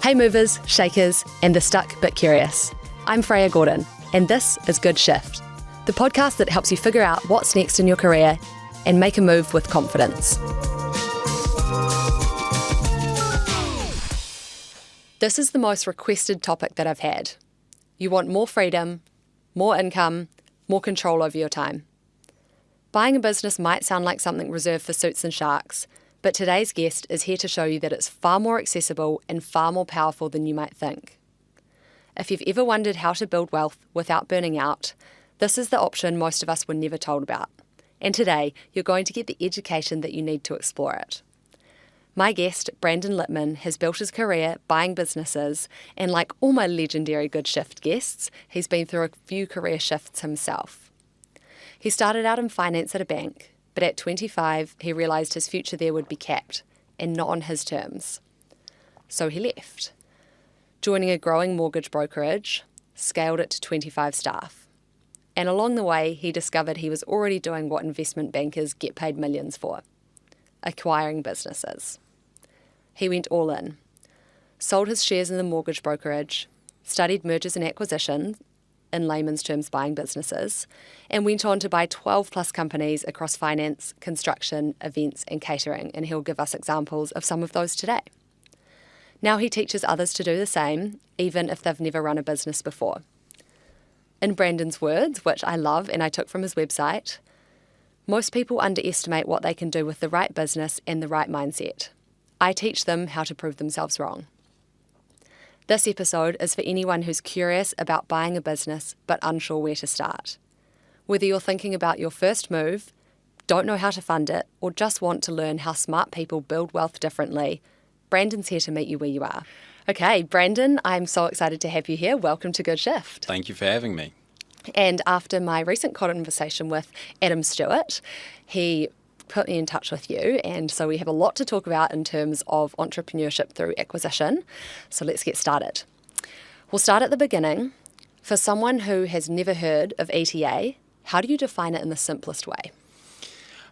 Hey movers, shakers, and the stuck but curious. I'm Freya Gordon, and this is Good Shift, the podcast that helps you figure out what's next in your career and make a move with confidence. This is the most requested topic that I've had. You want more freedom, more income, more control over your time. Buying a business might sound like something reserved for suits and sharks, but today's guest is here to show you that it's far more accessible and far more powerful than you might think. If you've ever wondered how to build wealth without burning out, this is the option most of us were never told about. And today, you're going to get the education that you need to explore it. My guest, Brandon Lipman, has built his career buying businesses, and like all my legendary Good Shift guests, he's been through a few career shifts himself. He started out in finance at a bank, but at 25, he realised his future there would be capped, and not on his terms. So he left, joining a growing mortgage brokerage, scaled it to 25 staff. And along the way, he discovered he was already doing what investment bankers get paid millions for, acquiring businesses. He went all in, sold his shares in the mortgage brokerage, studied mergers and acquisitions, in layman's terms buying businesses, and went on to buy 12 plus companies across finance, construction, events and catering, and he'll give us examples of some of those today. Now he teaches others to do the same, even if they've never run a business before. In Brandon's words, which I love and I took from his website, most people underestimate what they can do with the right business and the right mindset. I teach them how to prove themselves wrong. This episode is for anyone who's curious about buying a business but unsure where to start. Whether you're thinking about your first move, don't know how to fund it, or just want to learn how smart people build wealth differently, Brandon's here to meet you where you are. Okay, Brandon, I'm so excited to have you here. Welcome to Good Shift. Thank you for having me. And after my recent conversation with Adam Stewart, he put me in touch with you, and so we have a lot to talk about in terms of entrepreneurship through acquisition. So let's get started. We'll start at the beginning. For someone who has never heard of ETA, how do you define it in the simplest way?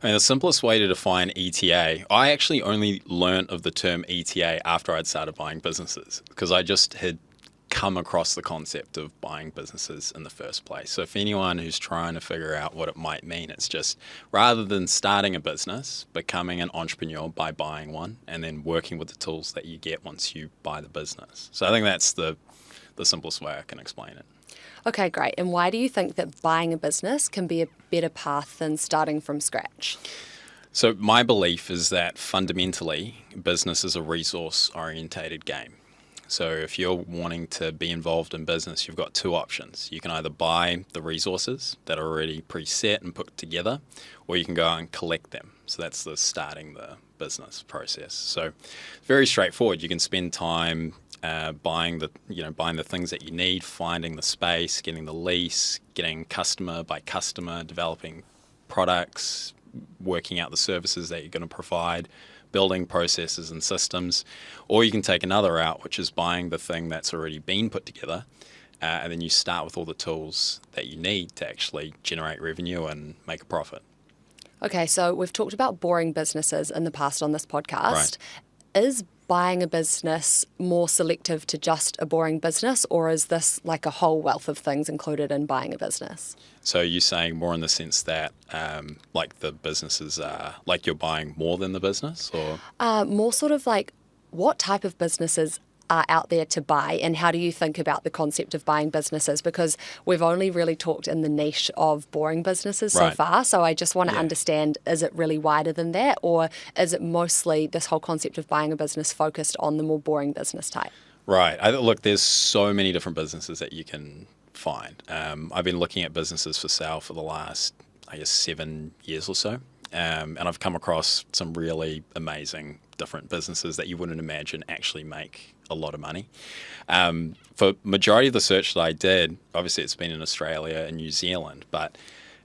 I mean, the simplest way to define ETA, I actually only learnt of the term ETA after I'd started buying businesses, because I just had come across the concept of buying businesses in the first place. So for anyone who's trying to figure out what it might mean, it's just rather than starting a business, becoming an entrepreneur by buying one and then working with the tools that you get once you buy the business. So I think that's the simplest way I can explain it. Okay, great. And why do you think that buying a business can be a better path than starting from scratch? So my belief is that fundamentally, business is a resource-orientated game. So if you're wanting to be involved in business, you've got two options. You can either buy the resources that are already preset and put together, or you can go out and collect them. So that's the starting the business process. So very straightforward. You can spend time buying the things that you need, finding the space, getting the lease, getting customer by customer, developing products, working out the services that you're going to provide, building processes and systems, or you can take another route, which is buying the thing that's already been put together, and then you start with all the tools that you need to actually generate revenue and make a profit. Okay, so we've talked about boring businesses in the past on this podcast. Right. Is buying a business more selective to just a boring business, or is this like a whole wealth of things included in buying a business? So you're saying more in the sense that like the businesses are, like you're buying more than the business, or? More sort of like what type of businesses are out there to buy, and how do you think about the concept of buying businesses? Because we've only really talked in the niche of boring businesses so far, so I just want to understand, is it really wider than that, or is it mostly this whole concept of buying a business focused on the more boring business type? Right. Look, there's so many different businesses that you can find. I've been looking at businesses for sale for the last, 7 years or so. And I've come across some really amazing different businesses that you wouldn't imagine actually make a lot of money. For majority of the search that I did, obviously it's been in Australia and New Zealand, but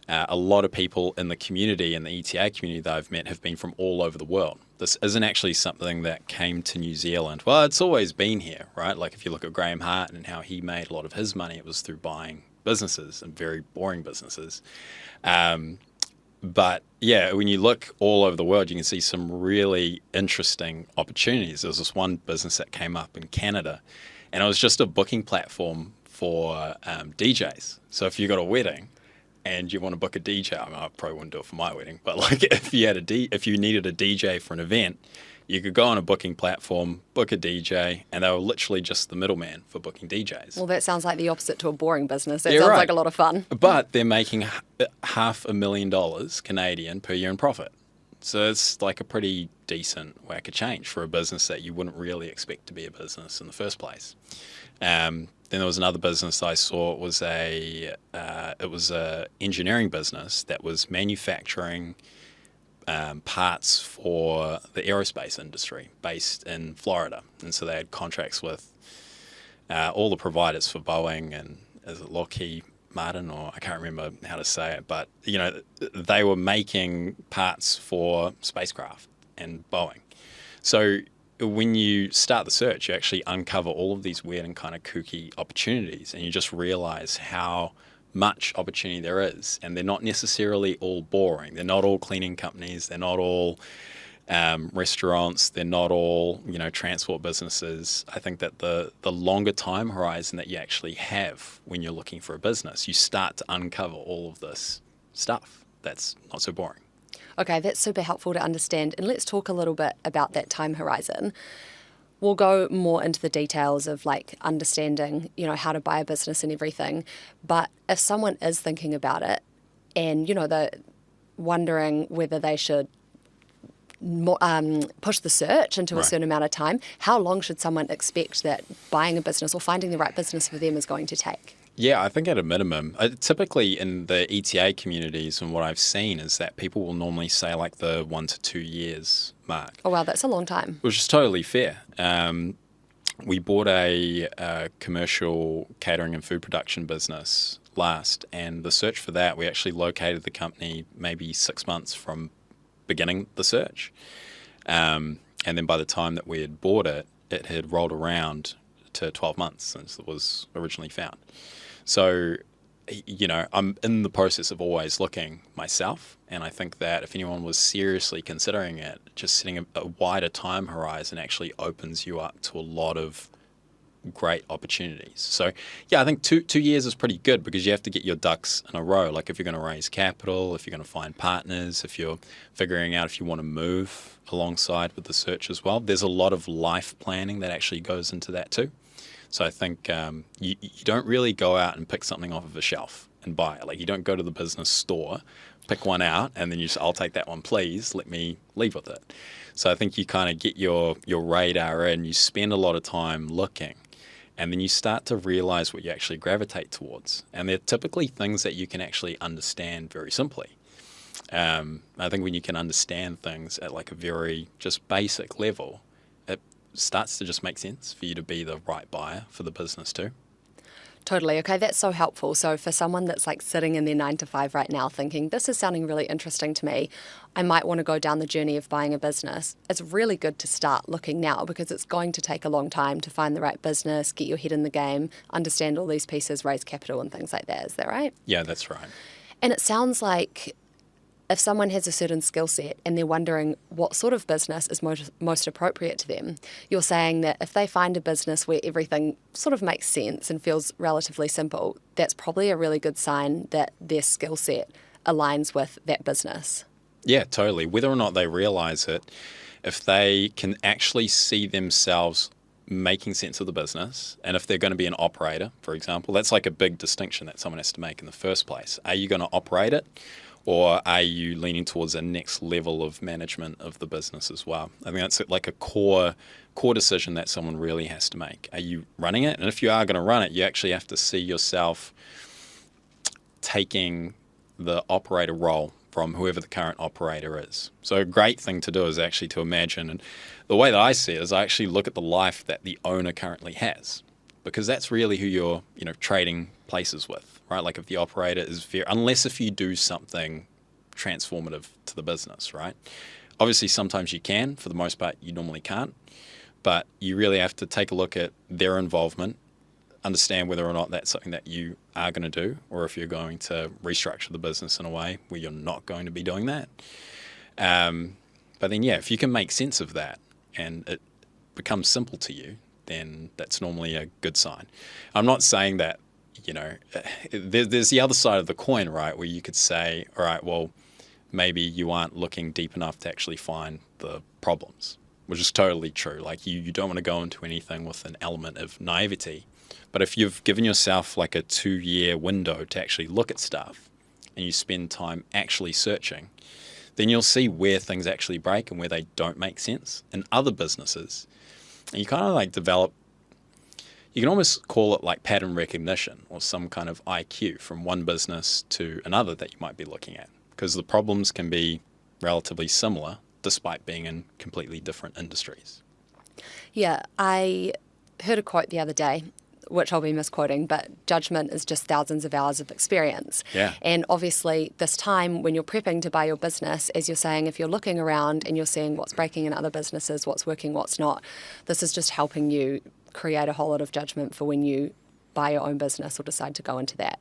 a lot of people in the community and the ETA community that I've met have been from all over the world. This isn't actually something that came to New Zealand. Well, it's always been here, right? Like if you look at Graham Hart and how he made a lot of his money, it was through buying businesses and very boring businesses. But yeah, when you look all over the world, you can see some really interesting opportunities. There was this one business that came up in Canada, and it was just a booking platform for DJs. So if you got a wedding and you want to book a DJ, I mean, I probably wouldn't do it for my wedding, but like if you needed a DJ for an event, you could go on a booking platform, book a DJ, and they were literally just the middleman for booking DJs. Well, that sounds like the opposite to a boring business. That Yeah, sounds right. like a lot of fun. But they're making $500,000 Canadian per year in profit. So it's like a pretty decent whack of change for a business that you wouldn't really expect to be a business in the first place. Then there was another business I saw. It was a engineering business that was manufacturing parts for the aerospace industry based in Florida. And so they had contracts with all the providers for Boeing and is it Lockheed Martin, or I can't remember how to say it, but you know, they were making parts for spacecraft and Boeing. So when you start the search, you actually uncover all of these weird and kind of kooky opportunities, and you just realize how much opportunity there is, and they're not necessarily all boring. They're not all cleaning companies. They're not all restaurants. They're not all, you know, transport businesses. I think that the longer time horizon that you actually have when you're looking for a business, you start to uncover all of this stuff that's not so boring. Okay, that's super helpful to understand. And let's talk a little bit about that time horizon. We'll go more into the details of like understanding, you know, how to buy a business and everything. But if someone is thinking about it and, you know, they're wondering whether they should push the search into a certain amount of time, how long should someone expect that buying a business or finding the right business for them is going to take? Yeah, I think at a minimum, typically in the ETA communities and what I've seen is that people will normally say like the 1 to 2 years mark. Oh, wow, that's a long time. Which is totally fair. We bought a commercial catering and food production business last, and the search for that, we actually located the company maybe 6 months from beginning the search. And then by the time that we had bought it, it had rolled around to 12 months since it was originally found. So, you know, I'm in the process of always looking myself, and I think that if anyone was seriously considering it, just setting a wider time horizon actually opens you up to a lot of great opportunities. So, yeah, I think two years is pretty good because you have to get your ducks in a row. Like if you're going to raise capital, if you're going to find partners, if you're figuring out if you want to move alongside with the search as well. There's a lot of life planning that actually goes into that too. So I think you don't really go out and pick something off of a shelf and buy it. Like you don't go to the business store, pick one out, and then you just, I'll take that one, please. Let me leave with it. So I think you kind of get your radar in, you spend a lot of time looking, and then you start to realize what you actually gravitate towards. And they're typically things that you can actually understand very simply. I think when you can understand things at like a very just basic level, it starts to just make sense for you to be the right buyer for the business too. Totally. Okay, that's so helpful. So for someone that's like sitting in their 9 to 5 right now thinking, this is sounding really interesting to me, I might want to go down the journey of buying a business. It's really good to start looking now because it's going to take a long time to find the right business, get your head in the game, understand all these pieces, raise capital and things like that. Is that right? Yeah, that's right. And it sounds like if someone has a certain skill set and they're wondering what sort of business is most appropriate to them, you're saying that if they find a business where everything sort of makes sense and feels relatively simple, that's probably a really good sign that their skill set aligns with that business. Yeah, totally. Whether or not they realize it, if they can actually see themselves making sense of the business, and if they're going to be an operator, for example, that's like a big distinction that someone has to make in the first place. Are you going to operate it? Or are you leaning towards a next level of management of the business as well? I think that's like a core decision that someone really has to make. Are you running it? And if you are going to run it, you actually have to see yourself taking the operator role from whoever the current operator is. So a great thing to do is actually to imagine, and the way that I see it is I actually look at the life that the owner currently has, because that's really who you're, trading places with, right? Like if the operator is unless if you do something transformative to the business, right? Obviously, sometimes you can. For the most part, you normally can't. But you really have to take a look at their involvement, understand whether or not that's something that you are going to do, or if you're going to restructure the business in a way where you're not going to be doing that. But then, if you can make sense of that and it becomes simple to you, then that's normally a good sign. I'm not saying that, there's the other side of the coin, right, where you could say, all right, well, maybe you aren't looking deep enough to actually find the problems, which is totally true. Like you don't want to go into anything with an element of naivety. But if you've given yourself like a 2-year window to actually look at stuff and you spend time actually searching, then you'll see where things actually break and where they don't make sense in other businesses. And you kind of like develop, you can almost call it like pattern recognition or some kind of IQ from one business to another that you might be looking at, because the problems can be relatively similar despite being in completely different industries. Yeah, I heard a quote the other day, which I'll be misquoting, but judgment is just thousands of hours of experience. Yeah. And obviously this time when you're prepping to buy your business, as you're saying, if you're looking around and you're seeing what's breaking in other businesses, what's working, what's not, this is just helping you create a whole lot of judgment for when you buy your own business or decide to go into that.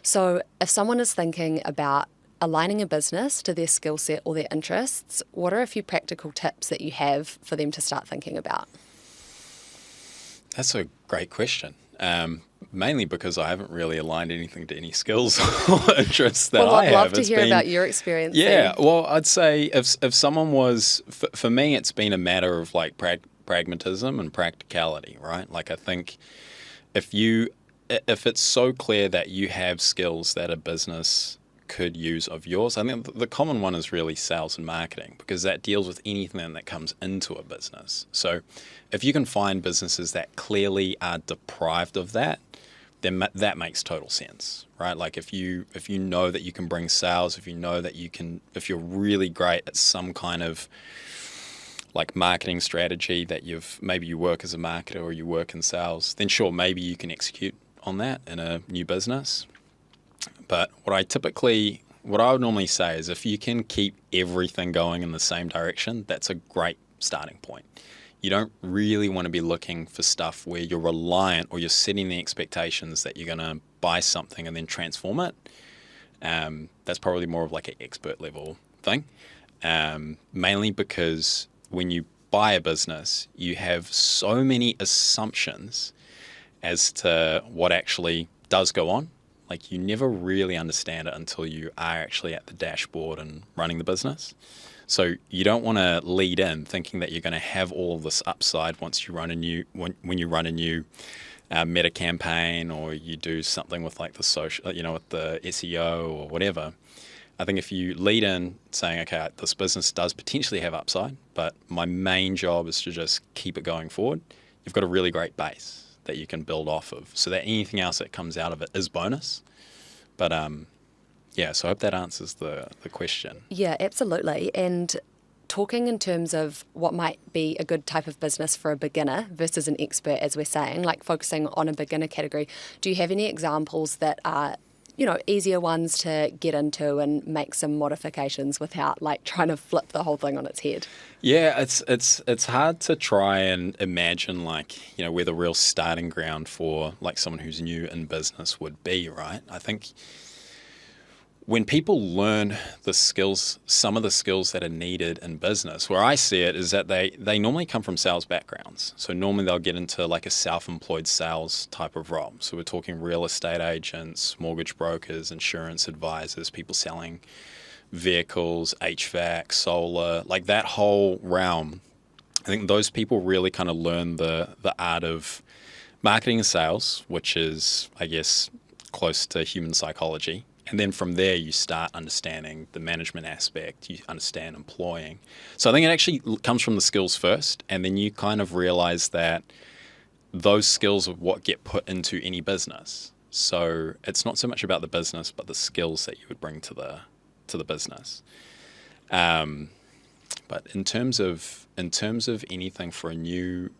So if someone is thinking about aligning a business to their skill set or their interests, what are a few practical tips that you have for them to start thinking about? That's a great question. Mainly because I haven't really aligned anything to any skills or interests that I have. Well, I'd love to hear about your experience. Yeah, well, I'd say if someone was, for me, it's been a matter of like pragmatism and practicality, right? Like I think if it's so clear that you have skills that a business could use of yours, I think the common one is really sales and marketing, because that deals with anything that comes into a business. So if you can find businesses that clearly are deprived of that, then that makes total sense, right? Like if you know that you can bring sales, if you know that you can, if you're really great at some kind of like marketing strategy that maybe you work as a marketer or you work in sales, then sure, maybe you can execute on that in a new business. But what I would normally say is if you can keep everything going in the same direction, that's a great starting point. You don't really want to be looking for stuff where you're reliant or you're setting the expectations that you're going to buy something and then transform it. That's probably more of like an expert level thing, mainly because when you buy a business, you have so many assumptions as to what actually does go on. Like you never really understand it until you are actually at the dashboard and running the business. So you don't want to lead in thinking that you're going to have all of this upside once you run a new when you run a new meta campaign, or you do something with like the social, with the SEO or whatever. I think if you lead in saying, okay, this business does potentially have upside, but my main job is to just keep it going forward, you've got a really great base that you can build off of, so that anything else that comes out of it is bonus. But so I hope that answers the question. Yeah, absolutely. And talking in terms of what might be a good type of business for a beginner versus an expert, as we're saying, like focusing on a beginner category, do you have any examples that are easier ones to get into and make some modifications without like trying to flip the whole thing on its head? Yeah, it's hard to try and imagine like, where the real starting ground for like someone who's new in business would be, right? I think when people learn the skills, some of the skills that are needed in business, where I see it is that they normally come from sales backgrounds. So normally they'll get into like a self-employed sales type of role. So we're talking real estate agents, mortgage brokers, insurance advisors, people selling vehicles, HVAC, solar, like that whole realm. I think those people really kind of learn the art of marketing and sales, which is, I guess, close to human psychology. And then from there, you start understanding the management aspect, you understand employing. So I think it actually comes from the skills first, and then you kind of realize that those skills are what get put into any business. So it's not so much about the business, but the skills that you would bring to the business. But in terms of anything for a new,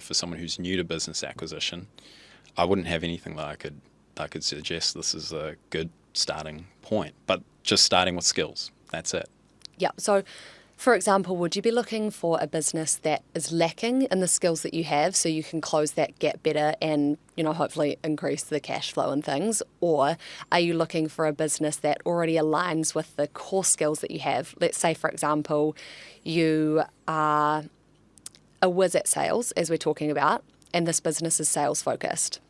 for someone who's new to business acquisition, I wouldn't have anything that I could suggest this is a good starting point, but just starting with skills. That's it. Yeah. So For example, would you be looking for a business that is lacking in the skills that you have so you can close that gap better and, hopefully increase the cash flow and things? Or are you looking for a business that already aligns with the core skills that you have? Let's say, for example, you are a whiz at sales, as we're talking about, and this business is sales focused.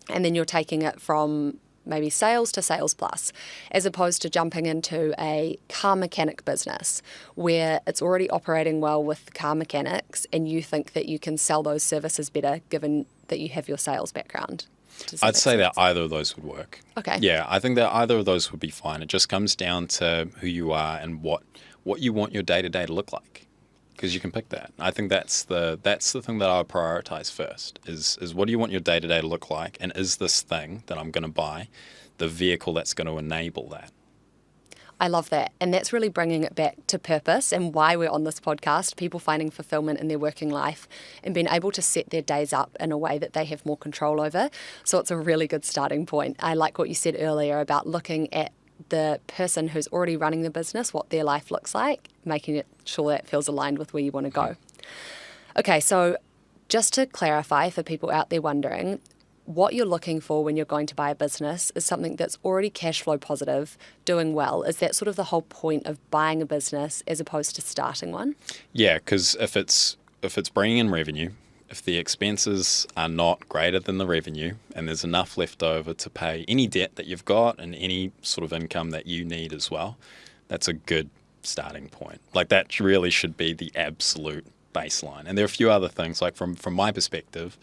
And then you're taking it from maybe sales to sales plus, as opposed to jumping into a car mechanic business where it's already operating well with car mechanics and you think that you can sell those services better given that you have your sales background. I'd say that either of those would work. Okay. Yeah, I think that either of those would be fine. It just comes down to who you are and what you want your day-to-day to look like. Because you can pick that. I think that's the thing that I would prioritize first is what do you want your day-to-day to look like, and is this thing that I'm going to buy the vehicle that's going to enable that? I love that. And that's really bringing it back to purpose and why we're on this podcast, people finding fulfillment in their working life and being able to set their days up in a way that they have more control over. So it's a really good starting point. I like what you said earlier about looking at the person who's already running the business, what their life looks like, making it sure that feels aligned with where you want to go. Okay, so just to clarify for people out there wondering, what you're looking for when you're going to buy a business is something that's already cash flow positive, doing well. Is that sort of the whole point of buying a business as opposed to starting one? Yeah, because if it's bringing in revenue, if the expenses are not greater than the revenue and there's enough left over to pay any debt that you've got and any sort of income that you need as well, that's a good starting point. Like that really should be the absolute baseline. And there are a few other things, like from my perspective,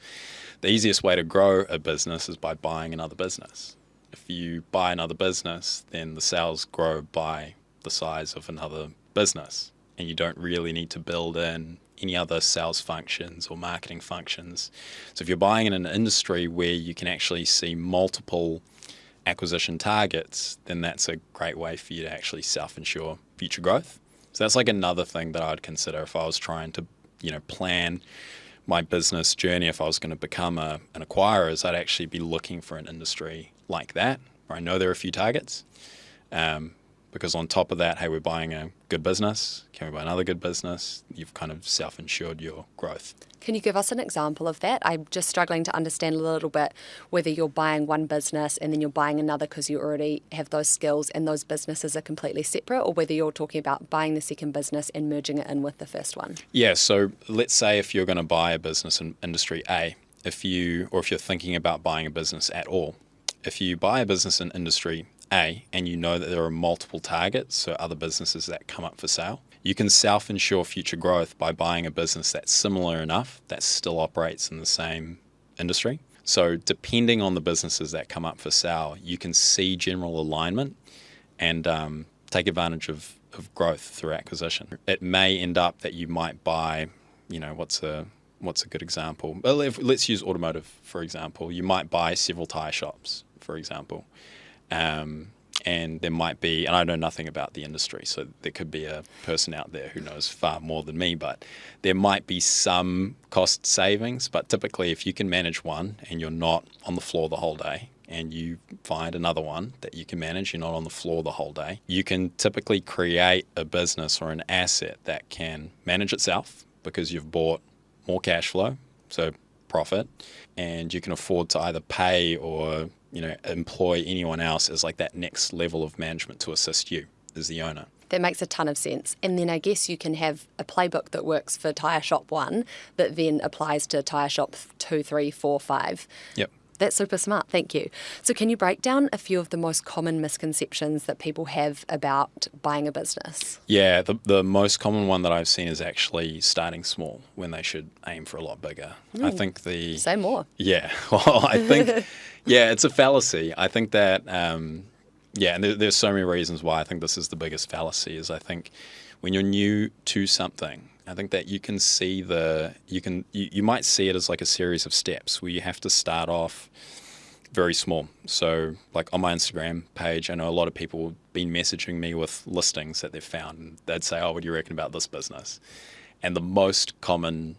the easiest way to grow a business is by buying another business. If you buy another business, then the sales grow by the size of another business and you don't really need to build in any other sales functions or marketing functions. So if you're buying in an industry where you can actually see multiple acquisition targets, then that's a great way for you to actually self-insure future growth. So that's like another thing that I'd consider if I was trying to, plan my business journey. If I was going to become an acquirer, is I'd actually be looking for an industry like that, where I know there are a few targets. Because on top of that, hey, we're buying a good business. Can we buy another good business? You've kind of self-insured your growth. Can you give us an example of that? I'm just struggling to understand a little bit whether you're buying one business and then you're buying another because you already have those skills and those businesses are completely separate, or whether you're talking about buying the second business and merging it in with the first one. Yeah, so let's say if you're going to buy a business in industry A, if you're thinking about buying a business at all, if you buy a business in industry A and you know that there are multiple targets, so other businesses that come up for sale, you can self-insure future growth by buying a business that's similar enough that still operates in the same industry. So depending on the businesses that come up for sale, you can see general alignment and take advantage of growth through acquisition. It may end up that you might buy, what's a good example? Well, let's use automotive, for example. You might buy several tire shops, for example. And there might be, and I know nothing about the industry, so there could be a person out there who knows far more than me, but there might be some cost savings. But typically, if you can manage one and you're not on the floor the whole day, and you find another one that you can manage, you're not on the floor the whole day, you can typically create a business or an asset that can manage itself because you've bought more cash flow, so profit, and you can afford to either pay or employ anyone else as like that next level of management to assist you as the owner. That makes a ton of sense. And then I guess you can have a playbook that works for tyre shop 1 that then applies to tyre shop 2, 3, 4, 5. Yep. That's super smart. Thank you. So can you break down a few of the most common misconceptions that people have about buying a business? Yeah, the most common one that I've seen is actually starting small when they should aim for a lot bigger. I think Say more. Yeah. Well, I think, yeah, it's a fallacy. I think that, and there's so many reasons why I think this is the biggest fallacy is I think when you're new to something, I think that you can see you might see it as like a series of steps where you have to start off very small. So like on my Instagram page, I know a lot of people have been messaging me with listings that they've found, and they'd say, oh, what do you reckon about this business? And the most common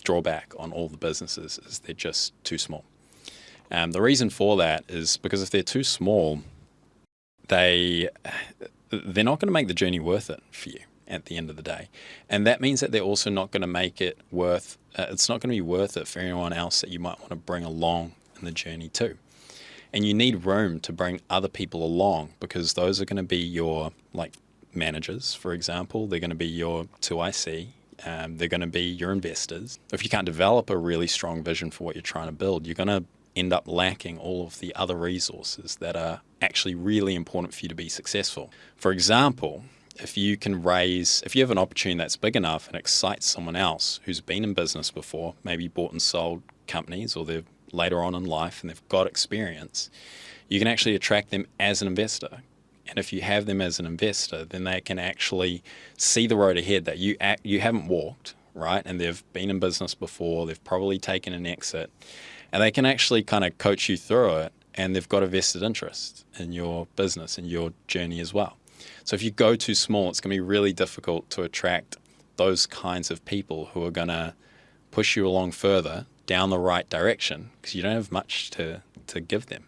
drawback on all the businesses is they're just too small. The reason for that is because if they're too small, they're not going to make the journey worth it for you. at the end of the day. And that means that they're also not going to make it worth, it's not going to be worth it for anyone else that you might want to bring along in the journey too. And you need room to bring other people along, because those are going to be your, like, managers, for example. They're going to be your 2IC. They're going to be your investors. If you can't develop a really strong vision for what you're trying to build, you're going to end up lacking all of the other resources that are actually really important for you to be successful. For example, if you have an opportunity that's big enough and excites someone else who's been in business before, maybe bought and sold companies, or they're later on in life and they've got experience, you can actually attract them as an investor. And if you have them as an investor, then they can actually see the road ahead that you haven't walked, right? And they've been in business before, they've probably taken an exit, and they can actually kind of coach you through it, and they've got a vested interest in your business and your journey as well. So if you go too small, it's going to be really difficult to attract those kinds of people who are going to push you along further down the right direction, because you don't have much to give them.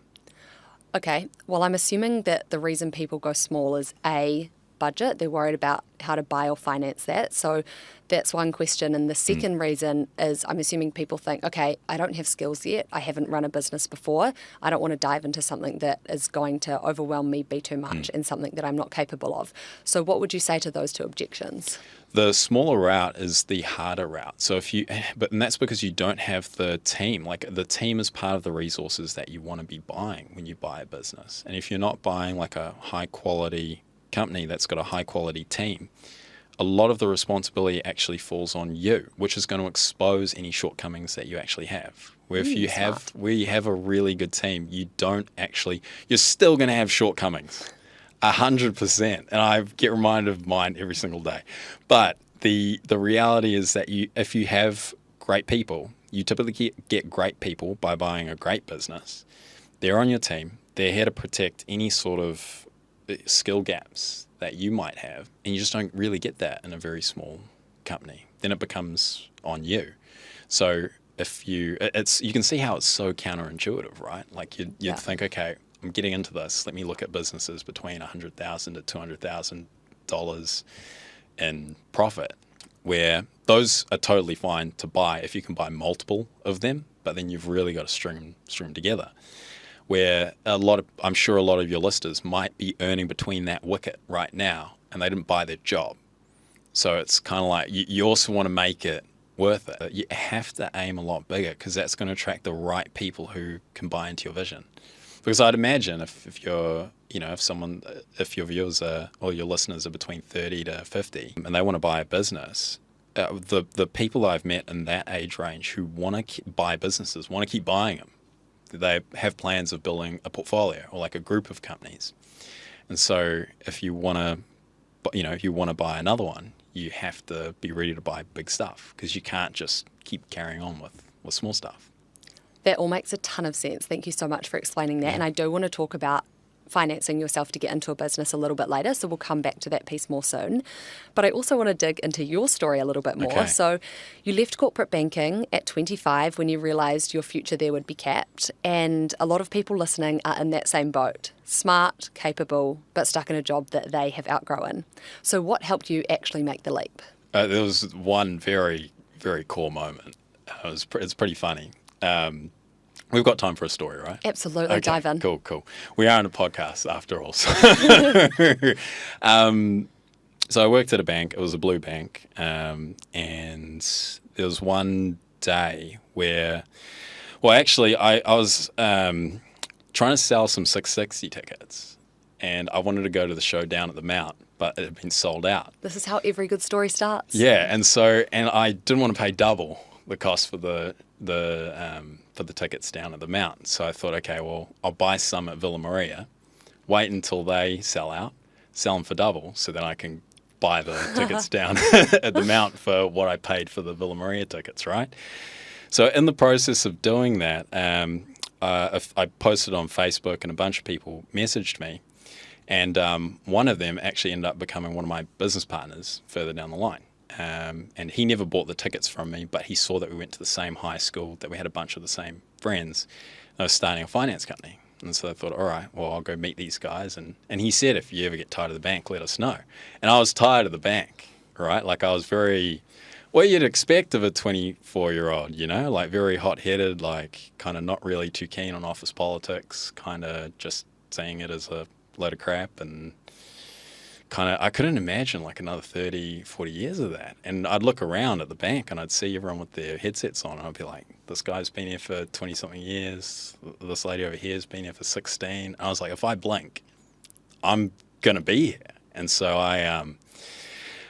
Okay, well, I'm assuming that the reason people go small is A, budget. They're worried about how to buy or finance that. So that's one question. And the second reason is, I'm assuming people think, okay, I don't have skills yet. I haven't run a business before. I don't want to dive into something that is going to overwhelm me, be too much, and something that I'm not capable of. So what would you say to those two objections? The smaller route is the harder route. So and that's because you don't have the team. Like, the team is part of the resources that you want to be buying when you buy a business. And if you're not buying like a high quality company that's got a high quality team, a lot of the responsibility actually falls on you, which is going to expose any shortcomings that you actually have. Where if you have a really good team, you're still going to have shortcomings. 100%. And I get reminded of mine every single day. But the reality is that if you have great people, you typically get great people by buying a great business. They're on your team. They're here to protect any sort of skill gaps that you might have. And you just don't really get that in a very small company. Then it becomes on you. So you can see how it's so counterintuitive, right? Like you'd think, okay, I'm getting into this. Let me look at businesses between $100,000 to $200,000 in profit, where those are totally fine to buy if you can buy multiple of them, but then you've really got to string them together. Where I'm sure a lot of your listeners might be earning between that wicket right now, and they didn't buy their job. So it's kind of like you also want to make it worth it. You have to aim a lot bigger, because that's going to attract the right people who can buy into your vision. Because I'd imagine if your viewers or your listeners are between 30 to 50 and they want to buy a business, the people I've met in that age range who want to buy businesses want to keep buying them. They have plans of building a portfolio or like a group of companies. And so if you want to buy another one, you have to be ready to buy big stuff, because you can't just keep carrying on with small stuff. That all makes a ton of sense. Thank you so much for explaining that. Yeah. And I do want to talk about financing yourself to get into a business a little bit later, so we'll come back to that piece more soon. But I also want to dig into your story a little bit more. Okay. So you left corporate banking at 25 when you realised your future there would be capped, and a lot of people listening are in that same boat. Smart, capable, but stuck in a job that they have outgrown. So what helped you actually make the leap? There was one very, very core moment. It's pretty funny. We've got time for a story, right? Absolutely. Okay, dive in. Cool. We are in a podcast after all. So I worked at a bank. It was a blue bank. And there was one day where, I was trying to sell some 660 tickets. And I wanted to go to the show down at the Mount, but it had been sold out. This is how every good story starts. Yeah. And I didn't want to pay double the cost for the tickets down at the Mount. So I thought, okay, well, I'll buy some at Villa Maria, wait until they sell out, sell them for double, so then I can buy the tickets down at the Mount for what I paid for the Villa Maria tickets, right? So in the process of doing that, I posted on Facebook, and a bunch of people messaged me, and one of them actually ended up becoming one of my business partners further down the line. And he never bought the tickets from me, but he saw that we went to the same high school, that we had a bunch of the same friends. I was starting a finance company. And so I thought, all right, well, I'll go meet these guys. And he said, if you ever get tired of the bank, let us know. And I was tired of the bank, right? Like I was very, what you'd expect of a 24-year-old, you know, like very hot-headed, like kind of not really too keen on office politics, kind of just seeing it as a load of crap, and kind of, I couldn't imagine like another 30, 40 years of that. And I'd look around at the bank and I'd see everyone with their headsets on, and I'd be like, this guy's been here for 20-something years, this lady over here has been here for 16. And I was like, if I blink, I'm going to be here. And so I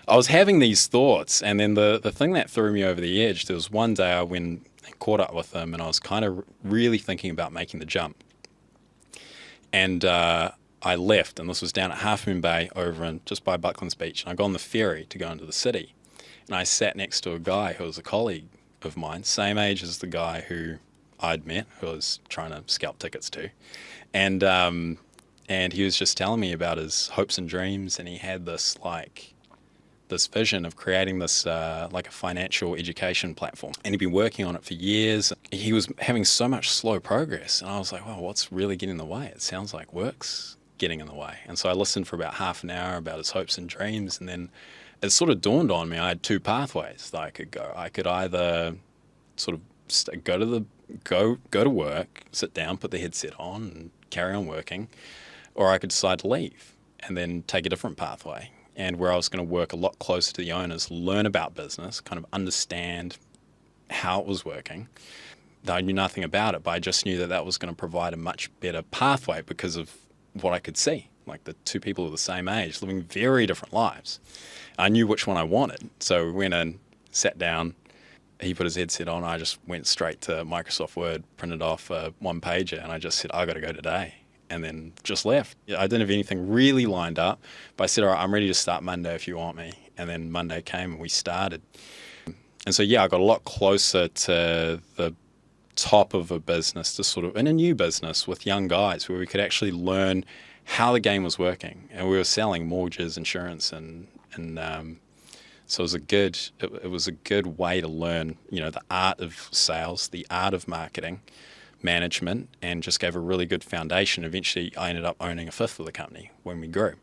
was having these thoughts, and then the thing that threw me over the edge, there was one day I went and caught up with them, and I was kind of really thinking about making the jump. And I left, and this was down at Half Moon Bay over in just by Bucklands Beach, and I got on the ferry to go into the city. And I sat next to a guy who was a colleague of mine, same age as the guy who I'd met, who I was trying to scalp tickets to. And he was just telling me about his hopes and dreams, and he had this vision of creating this like a financial education platform. And he'd been working on it for years. He was having so much slow progress, and I was like, well, what's really getting in the way? It sounds like work's getting in the way. And so I listened for about half an hour about his hopes and dreams, and then it sort of dawned on me I had two pathways that I could go. I could either sort of go to work, sit down, put the headset on and carry on working, or I could decide to leave and then take a different pathway, and where I was going to work a lot closer to the owners, learn about business, kind of understand how it was working. I knew nothing about it, but I just knew that that was going to provide a much better pathway because of what I could see, like the two people of the same age living very different lives. I knew which one I wanted. So we went in, sat down, he put his headset on, I just went straight to Microsoft Word, printed off a one-pager, and I just said, I got to go today, and then just left. I didn't have anything really lined up, but I said, all right, I'm ready to start Monday if you want me. And then Monday came and we started. And so, yeah, I got a lot closer to the top of a business, to sort of in a new business with young guys where we could actually learn how the game was working. And we were selling mortgages, insurance, and so it was a good way to learn, you know, the art of sales, the art of marketing, management, and just gave a really good foundation. Eventually, I ended up owning a fifth of the company when we grew.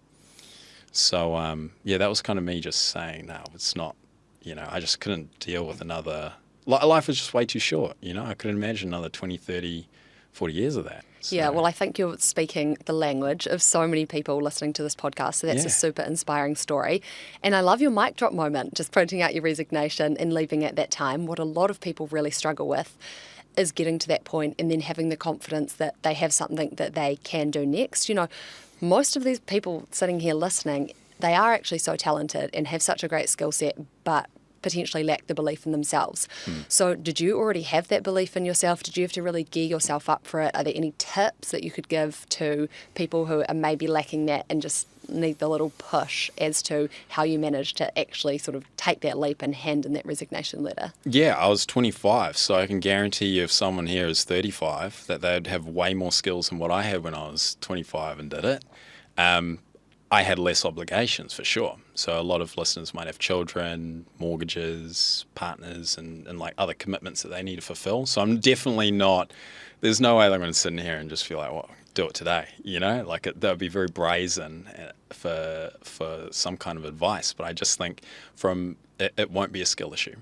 So, yeah, that was kind of me just saying, no, it's not, you know, I just couldn't deal with another. Life was just way too short, you know. I couldn't imagine another 20, 30, 40 years of that. So. Yeah, well, I think you're speaking the language of so many people listening to this podcast, so that's a super inspiring story. And I love your mic drop moment, just printing out your resignation and leaving at that time. What a lot of people really struggle with is getting to that point and then having the confidence that they have something that they can do next. You know, most of these people sitting here listening, they are actually so talented and have such a great skill set, but potentially lack the belief in themselves. So did you already have that belief in yourself? Did you have to really gear yourself up for it? Are there any tips that you could give to people who are maybe lacking that and just need the little push as to how you managed to actually sort of take that leap and hand in that resignation letter? Yeah, I was 25, so I can guarantee you if someone here is 35 that they'd have way more skills than what I had when I was 25 and did it. I had less obligations for sure. So a lot of listeners might have children, mortgages, partners, and like other commitments that they need to fulfill. So I'm definitely not, there's no way I'm going to sit in here and just feel like, well, do it today, you know? Like that would be very brazen for some kind of advice. But I just think it won't be a skill issue.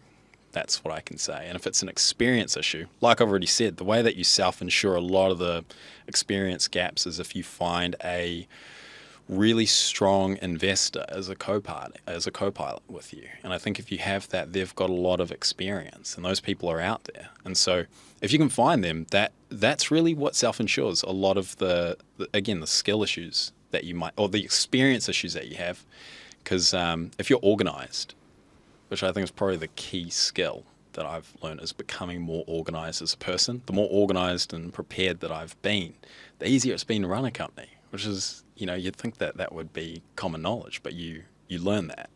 That's what I can say. And if it's an experience issue, like I've already said, the way that you self-insure a lot of the experience gaps is if you find a really strong investor as a co-pilot with you. And I think if you have that, they've got a lot of experience and those people are out there. And so if you can find them, that's really what self-insures a lot of the skill issues that you might, or the experience issues that you have. Because if you're organized, which I think is probably the key skill that I've learned, is becoming more organized as a person. The more organized and prepared that I've been, the easier it's been to run a company, which is, you know, you'd think that would be common knowledge, but you learn that.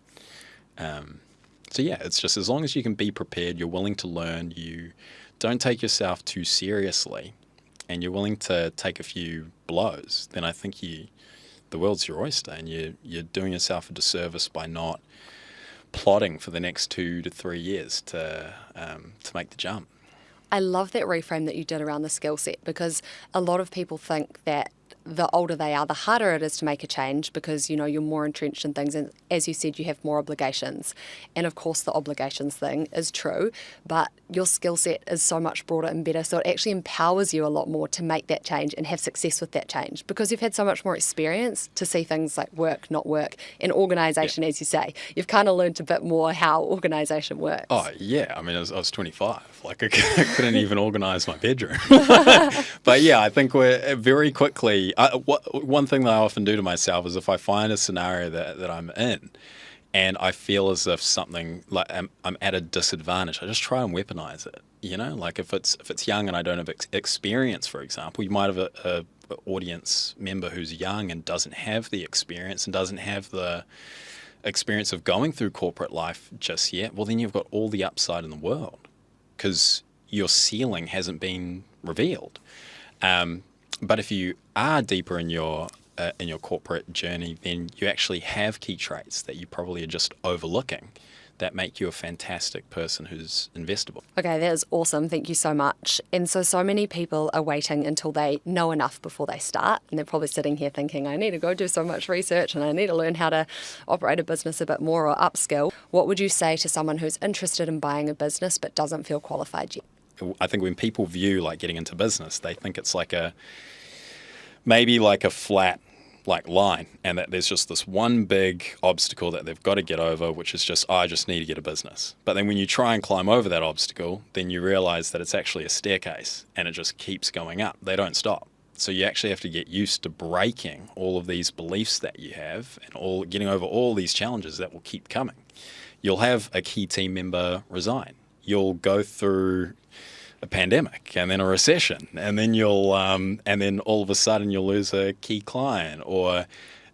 So yeah, it's just as long as you can be prepared, you're willing to learn, you don't take yourself too seriously, and you're willing to take a few blows, then I think the world's your oyster, and you're doing yourself a disservice by not plotting for the next 2 to 3 years to make the jump. I love that reframe that you did around the skill set, because a lot of people think that the older they are, the harder it is to make a change because, you're more entrenched in things. And as you said, you have more obligations. And of course, the obligations thing is true, but your skill set is so much broader and better. So it actually empowers you a lot more to make that change and have success with that change because you've had so much more experience to see things like work, not work, and organisation, as you say. You've kind of learned a bit more how organisation works. Oh, yeah. I mean, I was 25. Like, I couldn't even organise my bedroom. But yeah, I think we're very quickly... one thing that I often do to myself is if I find a scenario that I'm in and I feel as if something like I'm at a disadvantage, I just try and weaponize it. Like if it's young and I don't have experience, for example, you might have a audience member who's young and doesn't have the experience and doesn't have the experience of going through corporate life just yet. Well, then you've got all the upside in the world because your ceiling hasn't been revealed. But if you are deeper in your corporate journey, then you actually have key traits that you probably are just overlooking that make you a fantastic person who's investable. Okay, that is awesome. Thank you so much. And so many people are waiting until they know enough before they start. And they're probably sitting here thinking, I need to go do so much research and I need to learn how to operate a business a bit more or upskill. What would you say to someone who's interested in buying a business but doesn't feel qualified yet? I think when people view like getting into business, they think it's like maybe like a flat line, and that there's just this one big obstacle that they've got to get over, which is just, I just need to get a business. But then when you try and climb over that obstacle, then you realize that it's actually a staircase and it just keeps going up. They don't stop. So you actually have to get used to breaking all of these beliefs that you have and getting over all these challenges that will keep coming. You'll have a key team member resign. You'll go through a pandemic and then a recession, and then and then all of a sudden you'll lose a key client, or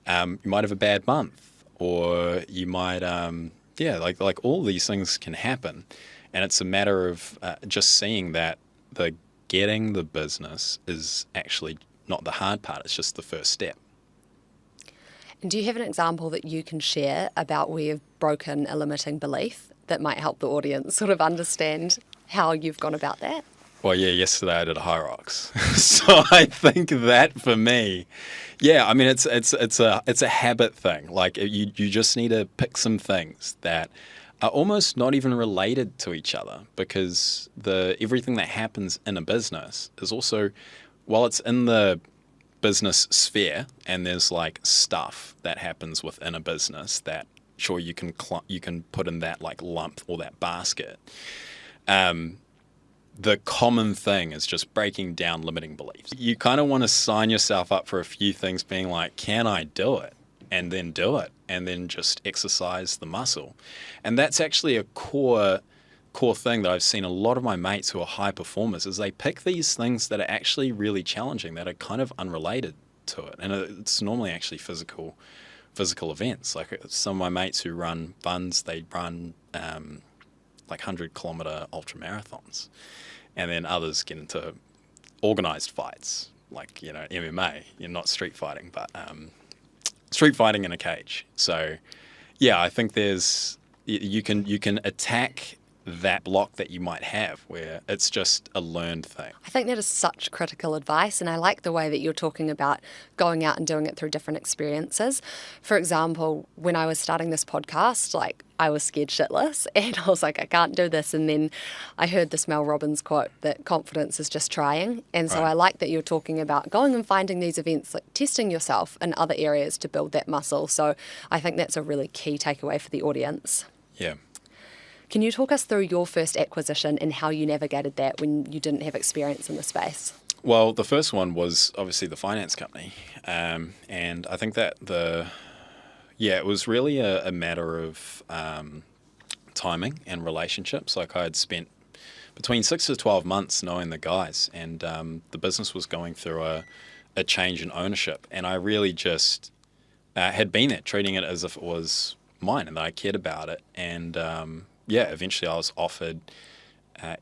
you might have a bad month, or you might like all these things can happen, and it's a matter of just seeing that getting the business is actually not the hard part, it's just the first step. And do you have an example that you can share about where you've broken a limiting belief that might help the audience sort of understand how you've gone about that? Well, yeah, yesterday I did a high rocks. So I think that for me, yeah, I mean, it's a habit thing. Like you just need to pick some things that are almost not even related to each other, because everything that happens in a business is also, while it's in the business sphere and there's like stuff that happens within a business that sure you can put in that like lump or that basket. The common thing is just breaking down limiting beliefs. You kind of want to sign yourself up for a few things being like, can I do it? And then do it. And then just exercise the muscle. And that's actually a core thing that I've seen a lot of my mates who are high performers is they pick these things that are actually really challenging, that are kind of unrelated to it. And it's normally actually physical events. Like some of my mates who run funds, they run like 100-kilometer ultra marathons, and then others get into organized fights, like MMA, not street fighting, but street fighting in a cage. So, yeah, I think you can attack that block that you might have where it's just a learned thing. I think that is such critical advice, and I like the way that you're talking about going out and doing it through different experiences. For example, when I was starting this podcast, like I was scared shitless and I was like, I can't do this. And then I heard this Mel Robbins quote that confidence is just trying. And so I like that you're talking about going and finding these events, like testing yourself in other areas to build that muscle. So I think that's a really key takeaway for the audience. Yeah. Can you talk us through your first acquisition and how you navigated that when you didn't have experience in the space? Well, the first one was obviously the finance company. And I think that it was really a matter of timing and relationships. Like I had spent between 6 to 12 months knowing the guys, and the business was going through a change in ownership. And I really just had been there, treating it as if it was mine and that I cared about it. And eventually I was offered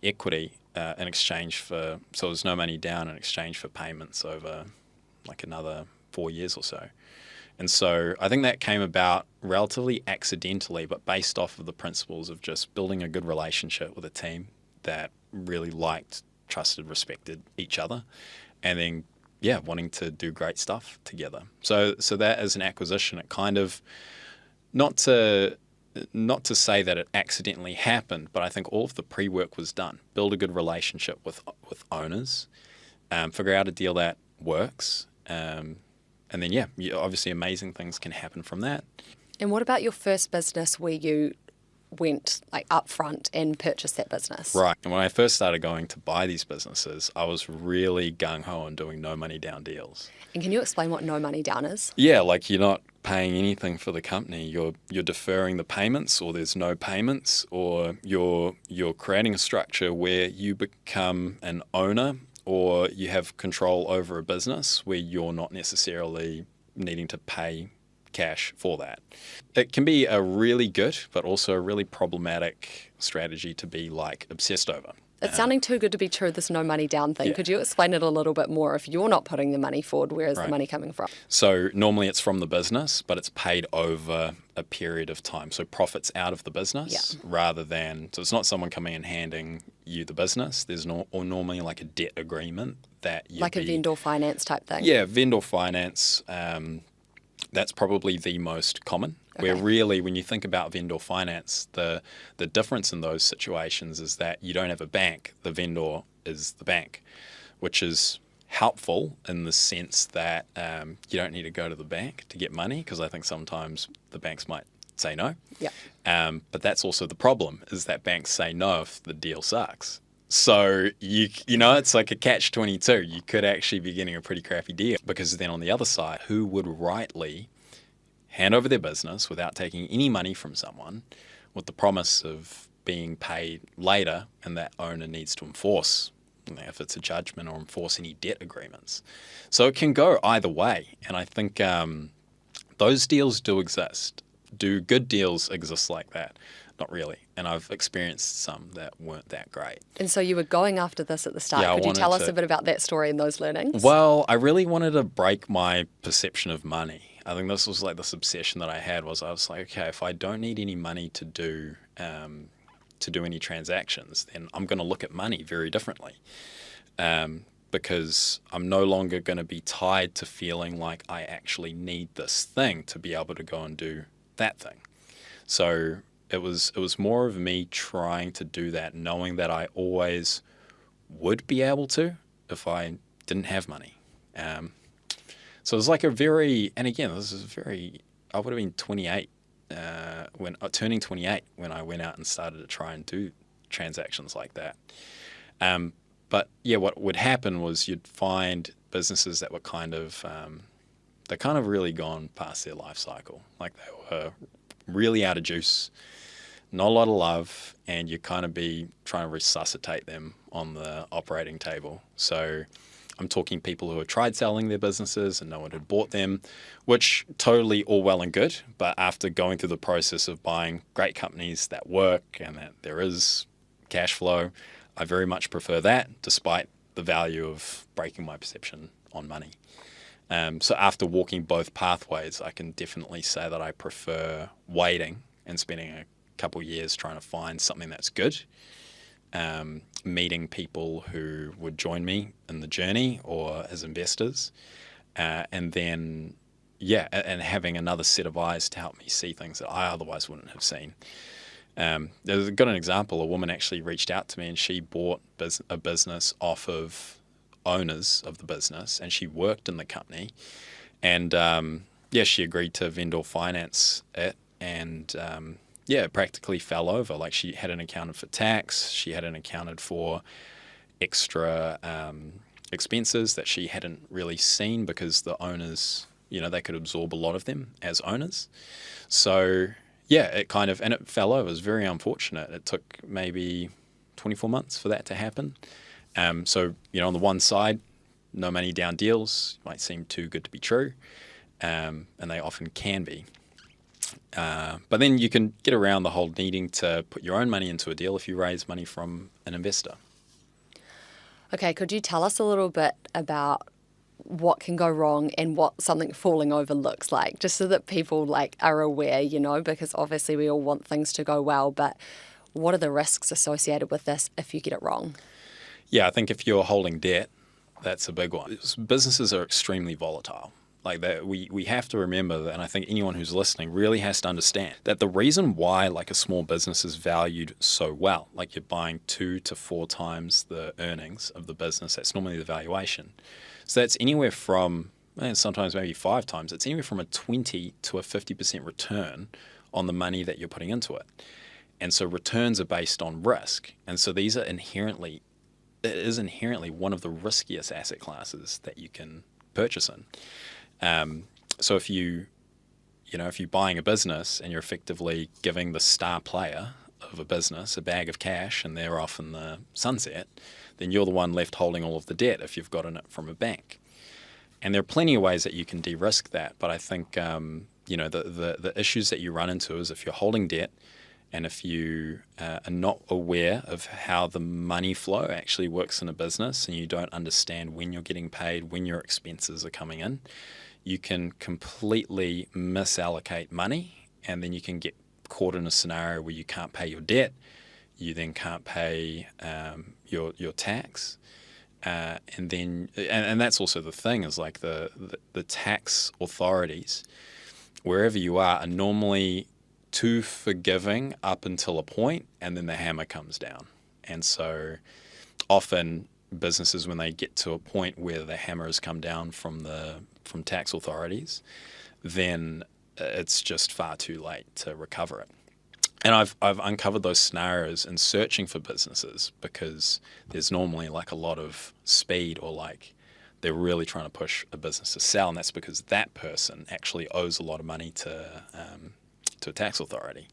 equity in exchange for, so there was no money down in exchange for payments over like another 4 years or so. And so I think that came about relatively accidentally, but based off of the principles of just building a good relationship with a team that really liked, trusted, respected each other, and then wanting to do great stuff together. So that as an acquisition, it kind of, not to say that it accidentally happened, but I think all of the pre-work was done. Build a good relationship with owners, figure out a deal that works, and then obviously amazing things can happen from that. And what about your first business where you went like upfront and purchased that business? Right. And when I first started going to buy these businesses, I was really gung-ho on doing no money down deals. And can you explain what no money down is? Yeah, like you're not paying anything for the company. You're deferring the payments, or there's no payments, or you're creating a structure where you become an owner, or you have control over a business where you're not necessarily needing to pay cash for that. It can be a really good, but also a really problematic strategy to be like obsessed over. It's sounding too good to be true, this no money down thing. Yeah. Could you explain it a little bit more? If you're not putting the money forward, where is the Right. money coming from? So normally it's from the business, but it's paid over a period of time. So profits out of the business rather than, so it's not someone coming and handing you the business. There's normally like a debt agreement that Like a vendor finance type thing? Yeah, vendor finance. That's probably the most common. Okay. Where really, when you think about vendor finance, the difference in those situations is that you don't have a bank. The vendor is the bank, which is helpful in the sense that you don't need to go to the bank to get money, because I think sometimes the banks might say no. Yeah. But that's also the problem, is that banks say no if the deal sucks. So, you know, it's like a catch-22. You could actually be getting a pretty crappy deal, because then on the other side, who would rightly hand over their business without taking any money from someone with the promise of being paid later, and that owner needs to enforce, if it's a judgment, or enforce any debt agreements. So it can go either way. And I think those deals do exist. Do good deals exist like that? Not really. And I've experienced some that weren't that great. And so you were going after this at the start. Yeah, Could you tell us a bit about that story and those learnings? Well, I really wanted to break my perception of money. I think this was like this obsession that I had, was I was like, okay, if I don't need any money to do any transactions, then I'm going to look at money very differently. Because I'm no longer going to be tied to feeling like I actually need this thing to be able to go and do that thing. So it was more of me trying to do that, knowing that I always would be able to if I didn't have money. So it was like a very, and again, this is very, I would have been 28, turning 28 when I went out and started to try and do transactions like that. But yeah, what would happen was you'd find businesses that were kind of, they're kind of really gone past their life cycle. Like they were really out of juice, not a lot of love, and you kind of be trying to resuscitate them on the operating table. So I'm talking people who had tried selling their businesses and no one had bought them, which totally all well and good. But after going through the process of buying great companies that work and that there is cash flow, I very much prefer that, despite the value of breaking my perception on money. So after walking both pathways, I can definitely say that I prefer waiting and spending a couple years trying to find something that's good, meeting people who would join me in the journey or as investors, and then, and having another set of eyes to help me see things that I otherwise wouldn't have seen. There's got an example. A woman actually reached out to me and she bought a business off of owners of the business, and she worked in the company, and she agreed to vendor finance it, and it practically fell over. Like, she hadn't accounted for tax, she hadn't accounted for extra expenses that she hadn't really seen, because the owners, they could absorb a lot of them as owners. So it fell over. It was very unfortunate. It took maybe 24 months for that to happen. So on the one side, no money down deals might seem too good to be true, and they often can be. But then you can get around the whole needing to put your own money into a deal if you raise money from an investor. Okay, could you tell us a little bit about what can go wrong and what something falling over looks like, just so that people are aware, because obviously we all want things to go well, but what are the risks associated with this if you get it wrong? Yeah, I think if you're holding debt, that's a big one. Businesses are extremely volatile. Like that, we have to remember that, and I think anyone who's listening really has to understand that the reason why like a small business is valued so well, like you're buying 2 to 4 times the earnings of the business, that's normally the valuation. So that's anywhere from, and sometimes maybe 5 times, it's anywhere from a 20 to a 50% return on the money that you're putting into it. And so returns are based on risk. And so these are it is inherently one of the riskiest asset classes that you can purchase in. So if you're buying a business and you're effectively giving the star player of a business a bag of cash and they're off in the sunset, then you're the one left holding all of the debt if you've gotten it from a bank. And there are plenty of ways that you can de-risk that. But I think, the issues that you run into is if you're holding debt and if you are not aware of how the money flow actually works in a business and you don't understand when you're getting paid, when your expenses are coming in, you can completely misallocate money, and then you can get caught in a scenario where you can't pay your debt, you then can't pay your tax, and that's also the thing is like the tax authorities, wherever you are normally too forgiving up until a point, and then the hammer comes down. And so often businesses, when they get to a point where the hammer has come down from tax authorities, then it's just far too late to recover it. And I've uncovered those scenarios in searching for businesses because there's normally like a lot of speed, or like they're really trying to push a business to sell, and that's because that person actually owes a lot of money to a tax authority.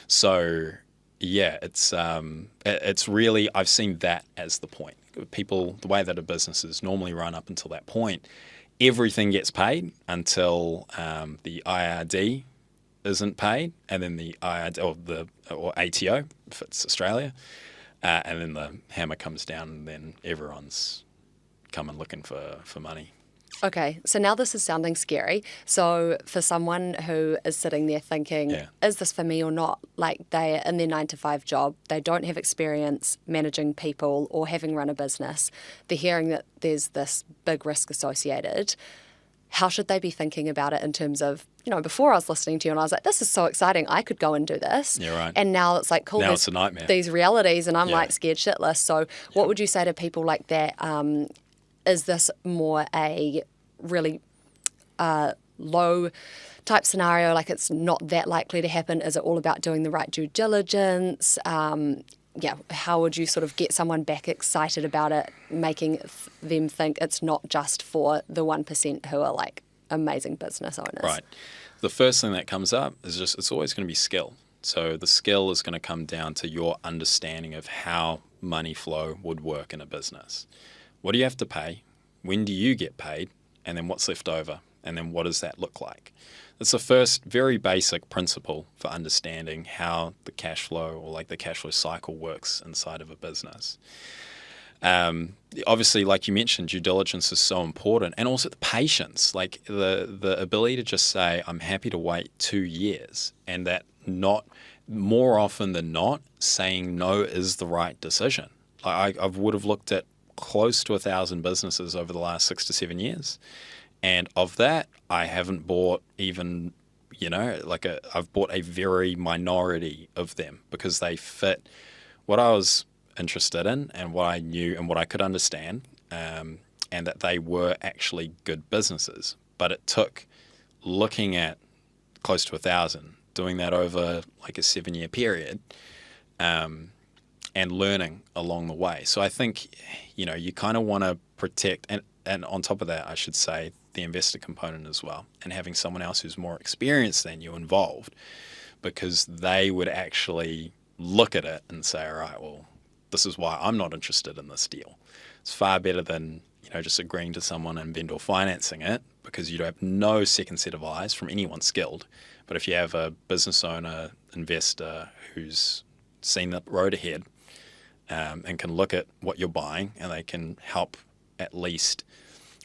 So yeah, it's really, I've seen that as the point. People, the way that a business is normally run up until that point, everything gets paid until the IRD isn't paid, and then the IRD or ATO if it's Australia, and then the hammer comes down, and then everyone's coming looking for money. Okay, so now this is sounding scary. So for someone who is sitting there thinking, is this for me or not? Like they're in their 9-to-5 job, they don't have experience managing people or having run a business. They're hearing that there's this big risk associated. How should they be thinking about it in terms of, before I was listening to you and I was like, this is so exciting, I could go and do this. Yeah, right. And now it's like, cool, now it's a nightmare. These realities, and I'm like scared shitless. So what would you say to people like that? Is this more a really low type scenario, like it's not that likely to happen? Is it all about doing the right due diligence? How would you sort of get someone back excited about it, making them think it's not just for the 1% who are like amazing business owners? Right. The first thing that comes up is just, it's always going to be skill. So the skill is going to come down to your understanding of how money flow would work in a business. What do you have to pay? When do you get paid? And then what's left over? And then what does that look like? It's the first very basic principle for understanding how the cash flow, or like the cash flow cycle, works inside of a business. Obviously, like you mentioned, due diligence is so important, and also the patience, like the ability to just say, I'm happy to wait 2 years, and that not more often than not, saying no is the right decision. I would have looked at close to 1,000 businesses over the last 6 to 7 years. And of that, I haven't bought even, I've bought a very minority of them because they fit what I was interested in and what I knew and what I could understand, and that they were actually good businesses. But it took looking at close to 1,000, doing that over like a 7-year period, and learning along the way. So I think, you kind of want to protect, and on top of that, I should say, the investor component as well, and having someone else who's more experienced than you involved, because they would actually look at it and say, all right, well, this is why I'm not interested in this deal. It's far better than, just agreeing to someone and vendor financing it, because you have no second set of eyes from anyone skilled. But if you have a business owner, investor who's seen the road ahead, and can look at what you're buying, and they can help at least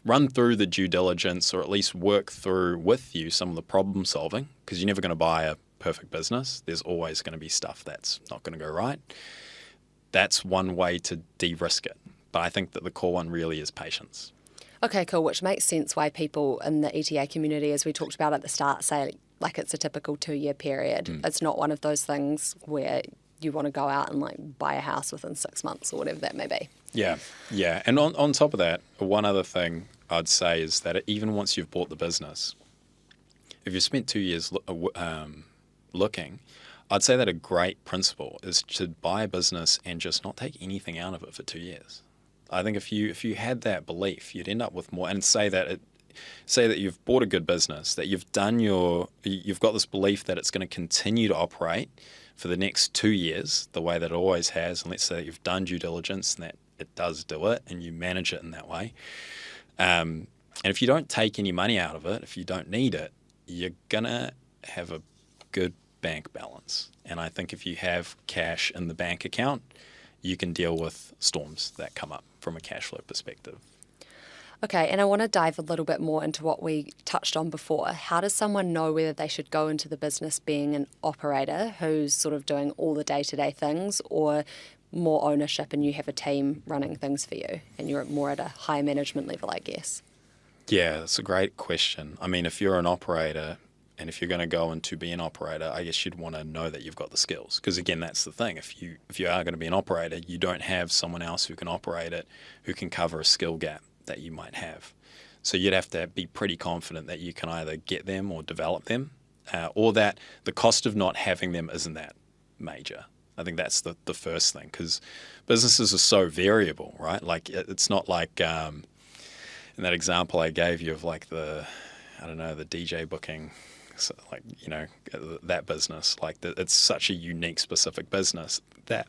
run through the due diligence, or at least work through with you some of the problem solving, because you're never going to buy a perfect business. There's always going to be stuff that's not going to go right. That's one way to de-risk it. But I think that the core one really is patience. Okay, cool, which makes sense why people in the ETA community, as we talked about at the start, say like it's a typical 2-year period. It's not one of those things where you want to go out and like buy a house within 6 months or whatever that may be. Yeah. And on top of that, one other thing I'd say is that even once you've bought the business, if you've spent 2 years looking, I'd say that a great principle is to buy a business and just not take anything out of it for 2 years. I think if you had that belief, you'd end up with more. And say that you've bought a good business, that you've got this belief that it's going to continue to operate for the next 2 years the way that it always has. And let's say that you've done due diligence and that it does do it, and you manage it in that way. And if you don't take any money out of it, if you don't need it, you're gonna have a good bank balance. And I think if you have cash in the bank account, you can deal with storms that come up from a cash flow perspective. Okay, and I want to dive a little bit more into what we touched on before. How does someone know whether they should go into the business being an operator who's sort of doing all the day-to-day things, or more ownership and you have a team running things for you and you're more at a higher management level, I guess? Yeah, that's a great question. I mean, if you're an operator and if you're going to go in to be an operator, I guess you'd want to know that you've got the skills. Because again, that's the thing. If you are going to be an operator, you don't have someone else who can operate it, who can cover a skill gap that you might have. So you'd have to be pretty confident that you can either get them or develop them, or that the cost of not having them isn't that major. I think that's the first thing, because businesses are so variable, right? Like it's not like in that example I gave you of like the DJ booking, so like, that business, like it's such a unique, specific business that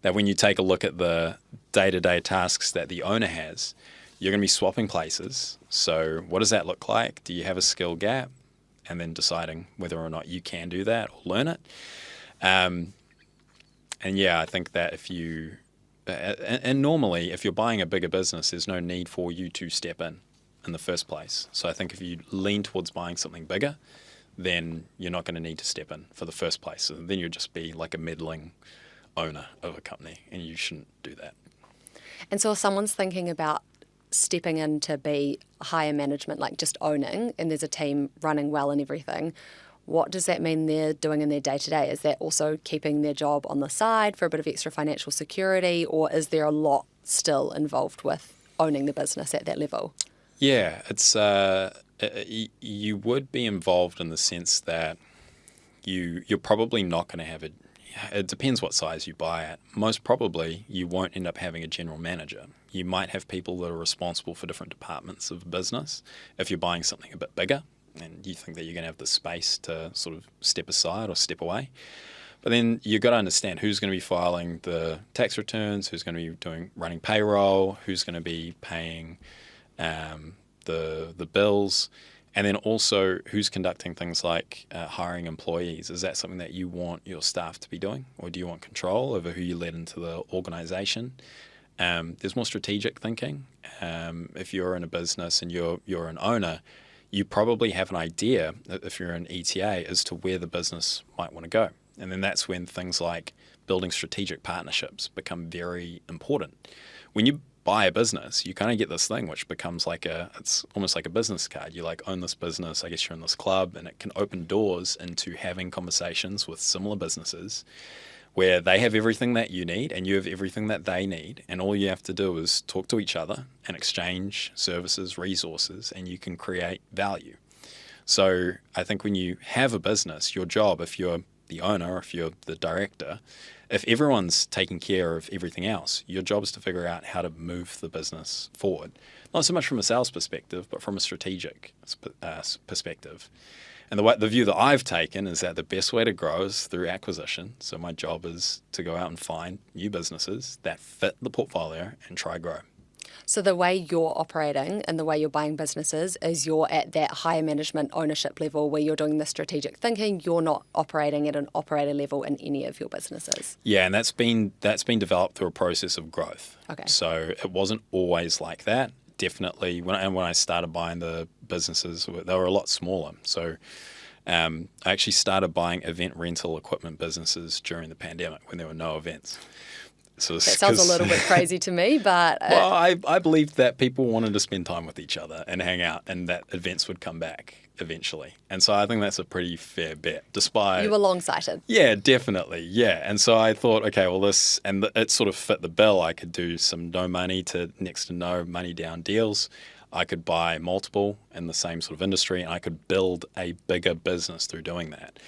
that when you take a look at the day-to-day tasks that the owner has, you're going to be swapping places. So what does that look like? Do you have a skill gap? And then deciding whether or not you can do that or learn it. And yeah, I think that if you, and normally if you're buying a bigger business, there's no need for you to step in the first place. So I think if you lean towards buying something bigger, then you're not going to need to step in for the first place. So then you'll just be like a meddling owner of a company, and you shouldn't do that. And so if someone's thinking about stepping in to be higher management, like just owning, and there's a team running well and everything, what does that mean they're doing in their day-to-day? Is that also keeping their job on the side for a bit of extra financial security, or is there a lot still involved with owning the business at that level? Yeah, it's you would be involved in the sense that you're probably not going to have it depends what size you buy at. Most probably you won't end up having a general manager. You might have people that are responsible for different departments of business if you're buying something a bit bigger and you think that you're going to have the space to sort of step aside or step away. But then you've got to understand who's going to be filing the tax returns, who's going to be running payroll, who's going to be paying the bills, and then also who's conducting things like hiring employees. Is that something that you want your staff to be doing, or do you want control over who you let into the organization? There's more strategic thinking. If you're in a business and you're an owner, you probably have an idea, if you're an ETA, as to where the business might want to go. And then that's when things like building strategic partnerships become very important. When you buy a business, you kind of get this thing which becomes it's almost like a business card. You like own this business, I guess you're in this club, and it can open doors into having conversations with similar businesses where they have everything that you need and you have everything that they need, and all you have to do is talk to each other and exchange services, resources, and you can create value. So I think when you have a business, your job, if you're the owner, if you're the director, if everyone's taking care of everything else, your job is to figure out how to move the business forward. Not so much from a sales perspective, but from a strategic perspective. And the view that I've taken is that the best way to grow is through acquisition. So my job is to go out and find new businesses that fit the portfolio and try grow. So the way you're operating and the way you're buying businesses is you're at that higher management ownership level where you're doing the strategic thinking. You're not operating at an operator level in any of your businesses. Yeah, and that's been developed through a process of growth. Okay. So it wasn't always like that. Definitely, when I started buying the businesses, they were a lot smaller. So I actually started buying event rental equipment businesses during the pandemic when there were no events. So that sounds a little bit crazy to me, but... Well, I believed that people wanted to spend time with each other and hang out, and that events would come back eventually. And so I think that's a pretty fair bet, despite... You were long-sighted. Yeah, definitely, yeah. And so I thought, okay, well, it sort of fit the bill. I could do some no money to next to no money down deals. I could buy multiple in the same sort of industry, and I could build a bigger business through doing that.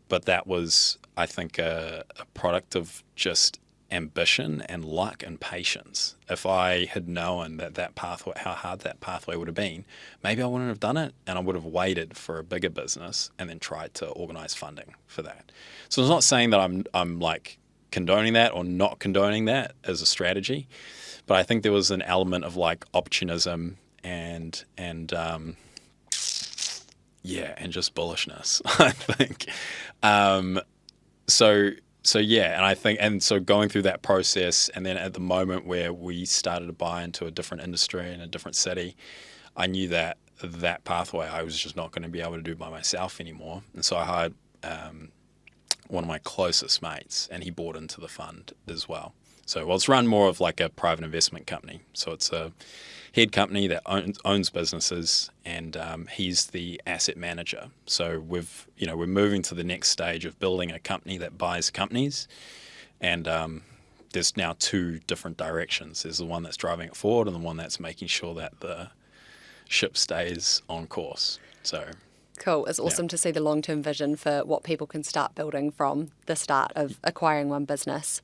But that was, I think, a product of just ambition and luck and patience. If I had known that pathway, how hard that pathway would have been, maybe I wouldn't have done it, and I would have waited for a bigger business and then tried to organize funding for that. So it's not saying that I'm like condoning that or not condoning that as a strategy, but I think there was an element of like opportunism and just bullishness, I think. So yeah, and I think, and so going through that process, and then at the moment where we started to buy into a different industry in a different city, I knew that pathway I was just not going to be able to do by myself anymore. And so I hired one of my closest mates, and he bought into the fund as well. So, well, it's run more of like a private investment company. So it's a head company that owns businesses, and he's the asset manager. So we're moving to the next stage of building a company that buys companies, and there's now two different directions. There's the one that's driving it forward, and the one that's making sure that the ship stays on course. So. Cool. It's awesome to see the long-term vision for what people can start building from the start of acquiring one business.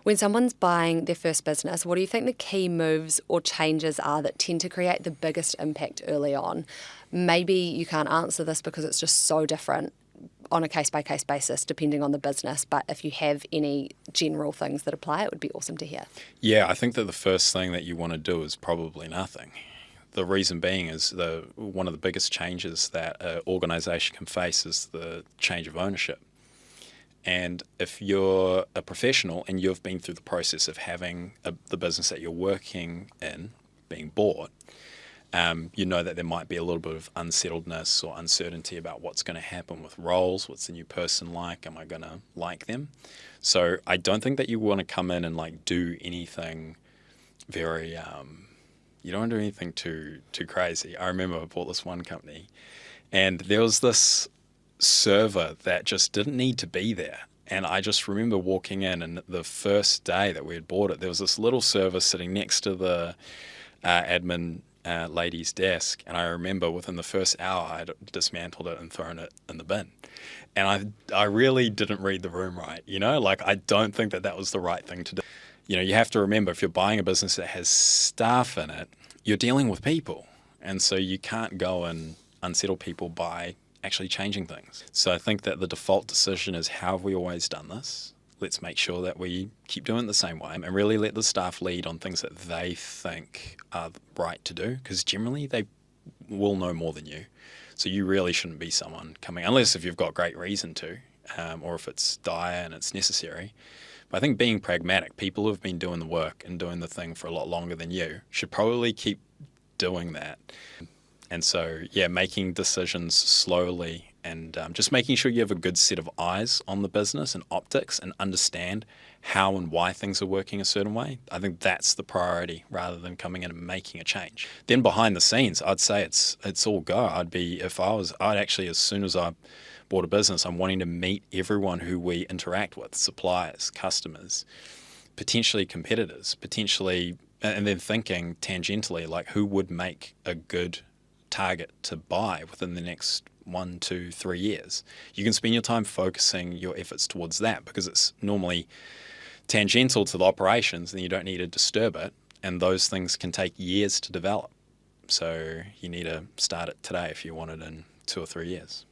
When someone's buying their first business, what do you think the key moves or changes are that tend to create the biggest impact early on? Maybe you can't answer this because it's just so different on a case-by-case basis, depending on the business. But if you have any general things that apply, it would be awesome to hear. Yeah, I think that the first thing that you want to do is probably nothing. The reason being is one of the biggest changes that an organization can face is the change of ownership. And if you're a professional and you've been through the process of having the business that you're working in being bought, you know that there might be a little bit of unsettledness or uncertainty about what's going to happen with roles. What's the new person like? Am I going to like them? So I don't think that you want to come in and like do anything very, you don't want to do anything too crazy. I remember I bought this one company, and there was this server that just didn't need to be there. And I just remember walking in, and the first day that we had bought it, there was this little server sitting next to the admin lady's desk. And I remember within the first hour, I'd dismantled it and thrown it in the bin. And I really didn't read the room right, like I don't think that was the right thing to do. You have to remember, if you're buying a business that has staff in it, you're dealing with people. And so you can't go and unsettle people by actually changing things. So I think that the default decision is, how have we always done this? Let's make sure that we keep doing it the same way, and really let the staff lead on things that they think are right to do, because generally they will know more than you. So you really shouldn't be someone coming, unless if you've got great reason to, or if it's dire and it's necessary. But I think being pragmatic, people who have been doing the work and doing the thing for a lot longer than you should probably keep doing that. And so, yeah, making decisions slowly and just making sure you have a good set of eyes on the business and optics and understand how and why things are working a certain way. I think that's the priority, rather than coming in and making a change. Then behind the scenes, I'd say it's all go. I'd actually, as soon as I bought a business, I'm wanting to meet everyone who we interact with, suppliers, customers, potentially competitors, and then thinking tangentially, like, who would make a good target to buy within the next 1, 2, 3 years. You can spend your time focusing your efforts towards that, because it's normally tangential to the operations and you don't need to disturb it, and those things can take years to develop. So you need to start it today if you want it in 2 or 3 years.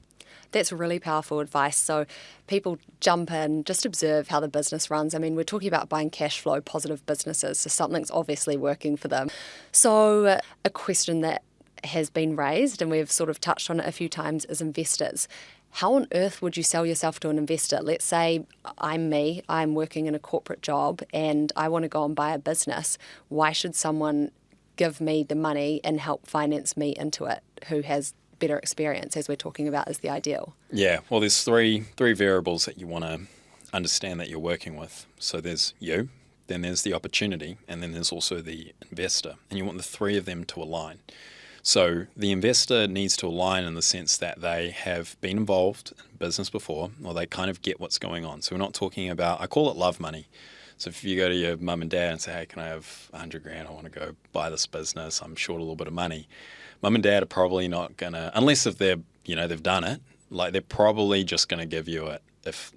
That's really powerful advice. So people jump in, just observe how the business runs. I mean, we're talking about buying cash flow positive businesses, so something's obviously working for them. So a question that has been raised, and we've sort of touched on it a few times, is investors. How on earth would you sell yourself to an investor? Let's say I'm working in a corporate job and I want to go and buy a business. Why should someone give me the money and help finance me into it who has better experience, as we're talking about, is the ideal. Yeah, well, there's three variables that you want to understand that you're working with. So there's you, then there's the opportunity, and then there's also the investor. And you want the three of them to align. So the investor needs to align in the sense that they have been involved in business before, or they kind of get what's going on. So we're not talking about, I call it love money. So if you go to your mum and dad and say, hey, can I have 100 grand? I want to go buy this business. I'm short a little bit of money. Mum and dad are probably not going to, unless if they're, they've done it, like they're probably just going to give you it. If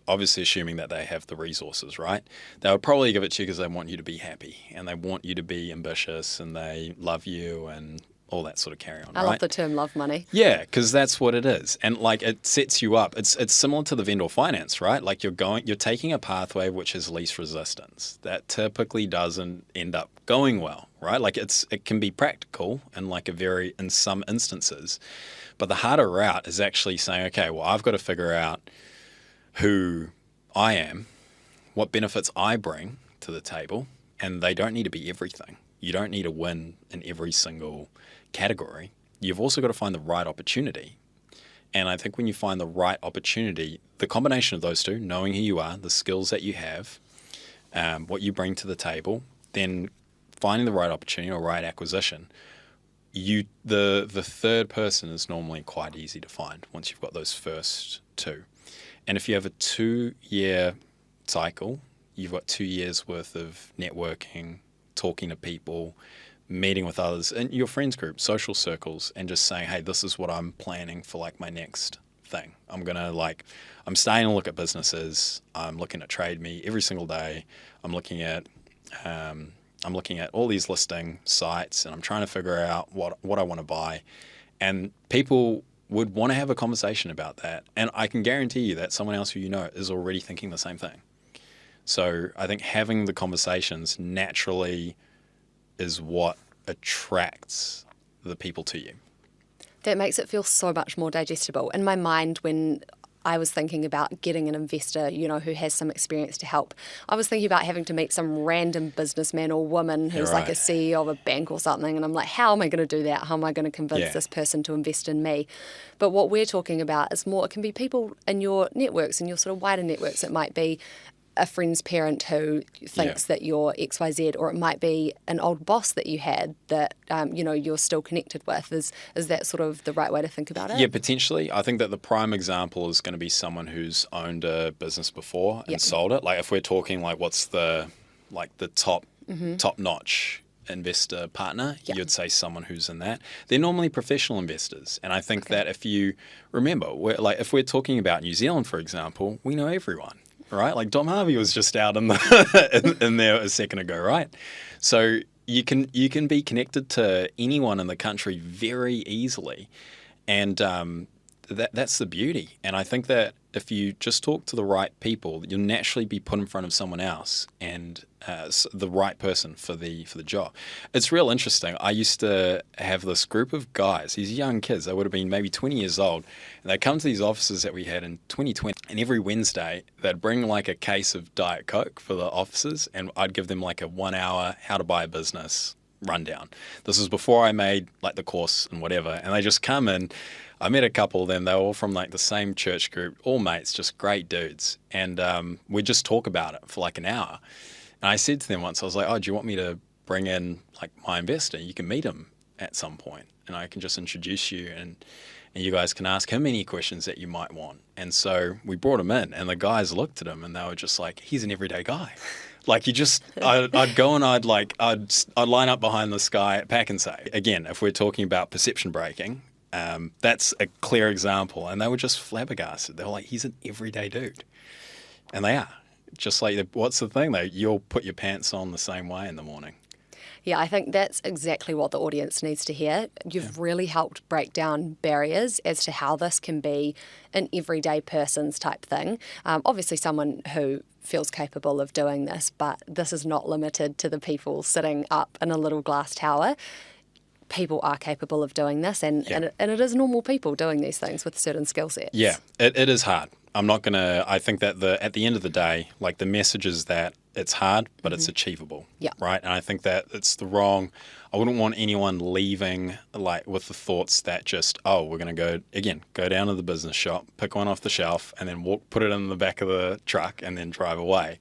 obviously assuming that they have the resources, right? They would probably give it to you because they want you to be happy and they want you to be ambitious and they love you and all that sort of carry on. I love the term love money. Yeah, because that's what it is. And like it sets you up. It's similar to the vendor finance, right? Like you're taking a pathway which is least resistance. That typically doesn't end up going well, right? Like it can be practical and like in some instances. But the harder route is actually saying, okay, well, I've got to figure out who I am, what benefits I bring to the table, and they don't need to be everything. You don't need to win in every single category. You've also got to find the right opportunity. And I think when you find the right opportunity, the combination of those two, knowing who you are, the skills that you have, what you bring to the table, then finding the right opportunity or right acquisition, the third person is normally quite easy to find once you've got those first two. And if you have a 2-year cycle, you've got 2 years worth of networking, talking to people, meeting with others in your friends group, social circles, and just saying, hey, this is what I'm planning for like my next thing. I'm starting to look at businesses. I'm looking at Trade Me every single day. I'm looking at all these listing sites and I'm trying to figure out what I want to buy. And people would want to have a conversation about that. And I can guarantee you that someone else who you know is already thinking the same thing. So I think having the conversations naturally is what attracts the people to you. That makes it feel so much more digestible. In my mind, when I was thinking about getting an investor, who has some experience to help, I was thinking about having to meet some random businessman or woman who's like a CEO of a bank or something. And I'm like, how am I going to do that? How am I going to convince this person to invest in me? But what we're talking about is more, it can be people in your networks, in your sort of wider networks. It might be a friend's parent who thinks that you're XYZ, or it might be an old boss that you had that, you're still connected with. Is that sort of the right way to think about it? Yeah, potentially. I think that the prime example is going to be someone who's owned a business before and sold it. Like if we're talking like what's the top-notch investor partner, you'd say someone who's in that. They're normally professional investors. And I think that if you remember, if we're talking about New Zealand, for example, we know everyone. Right, like Dom Harvey was just out in there a second ago, right? So you can be connected to anyone in the country very easily, and that's the beauty. And I think that if you just talk to the right people, you'll naturally be put in front of someone else and the right person for the job. It's real interesting. I used to have this group of guys, these young kids. They would have been maybe 20 years old, and they'd come to these offices that we had in 2020. And every Wednesday, they'd bring like a case of Diet Coke for the offices, and I'd give them like a 1-hour how to buy a business rundown. This was before I made like the course and whatever, and they just come in. I met a couple of them. They were all from like the same church group, all mates, just great dudes. And we'd just talk about it for like an hour. And I said to them once, I was like, oh, do you want me to bring in like my investor? You can meet him at some point and I can just introduce you and you guys can ask him any questions that you might want. And so we brought him in and the guys looked at him and they were just like, he's an everyday guy. Like I'd go and I'd line up behind this guy at Pack and Say. Again, if we're talking about perception breaking, that's a clear example. And they were just flabbergasted. They were like, he's an everyday dude. And they are. Just like, what's the thing though? You'll put your pants on the same way in the morning. Yeah, I think that's exactly what the audience needs to hear. You've really helped break down barriers as to how this can be an everyday person's type thing. Obviously someone who feels capable of doing this, but this is not limited to the people sitting up in a little glass tower. People are capable of doing this and it is normal people doing these things with certain skill sets. Yeah, it is hard. I think that at the end of the day, like the message is that it's hard, but it's achievable. Yeah. Right. And I think that I I wouldn't want anyone leaving like with the thoughts that just, oh, we're going to go down to the business shop, pick one off the shelf, and then put it in the back of the truck and then drive away.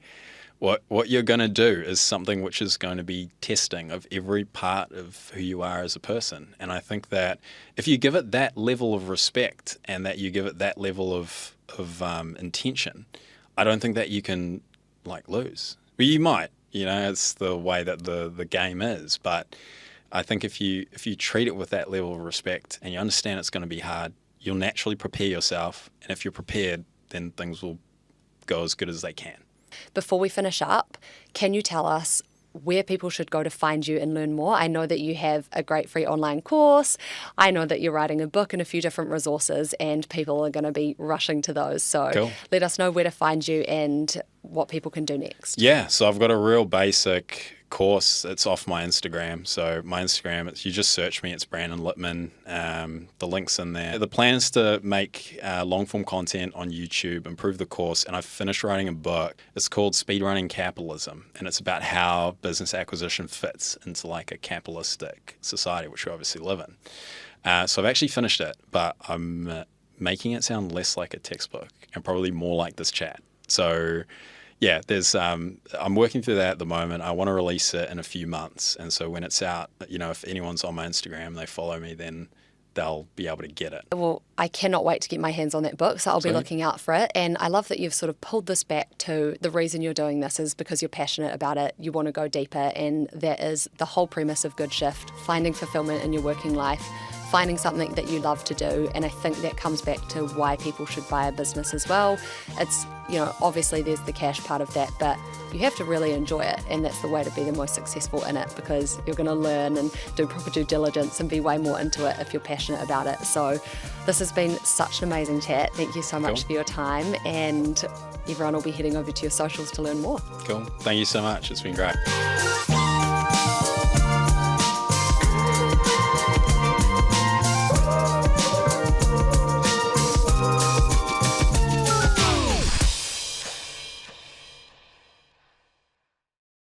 What you're going to do is something which is going to be testing of every part of who you are as a person. And I think that if you give it that level of respect and that you give it that level of intention, I don't think that you can like lose. Well, you might, it's the way that the game is. But I think if you treat it with that level of respect and you understand it's going to be hard, you'll naturally prepare yourself. And if you're prepared, then things will go as good as they can. Before we finish up, can you tell us where people should go to find you and learn more? I know that you have a great free online course. I know that you're writing a book and a few different resources, and people are going to be rushing to those. So Cool. Let us know where to find you and what people can do next. Yeah, so I've got a real basic course. It's off my Instagram. So my Instagram, you just search me. It's Brandon Lipman. The link's in there. The plan is to make long form content on YouTube, improve the course, and I've finished writing a book. It's called Speedrunning Capitalism, and it's about how business acquisition fits into like a capitalistic society, which we obviously live in. So I've actually finished it, but I'm making it sound less like a textbook and probably more like this chat. So yeah, I'm working through that at the moment. I want to release it in a few months. And so when it's out, if anyone's on my Instagram and they follow me, then they'll be able to get it. Well, I cannot wait to get my hands on that book, so I'll be looking out for it. And I love that you've sort of pulled this back to the reason you're doing this is because you're passionate about it, you want to go deeper, and that is the whole premise of Good Shift, finding fulfillment in your working life, finding something that you love to do. And I think that comes back to why people should buy a business as well. It's, obviously there's the cash part of that, but you have to really enjoy it, and that's the way to be the most successful in it, because you're going to learn and do proper due diligence and be way more into it if you're passionate about it. So this has been such an amazing chat. Thank you so much for your time, and everyone will be heading over to your socials to learn more. Cool. Thank you so much. It's been great.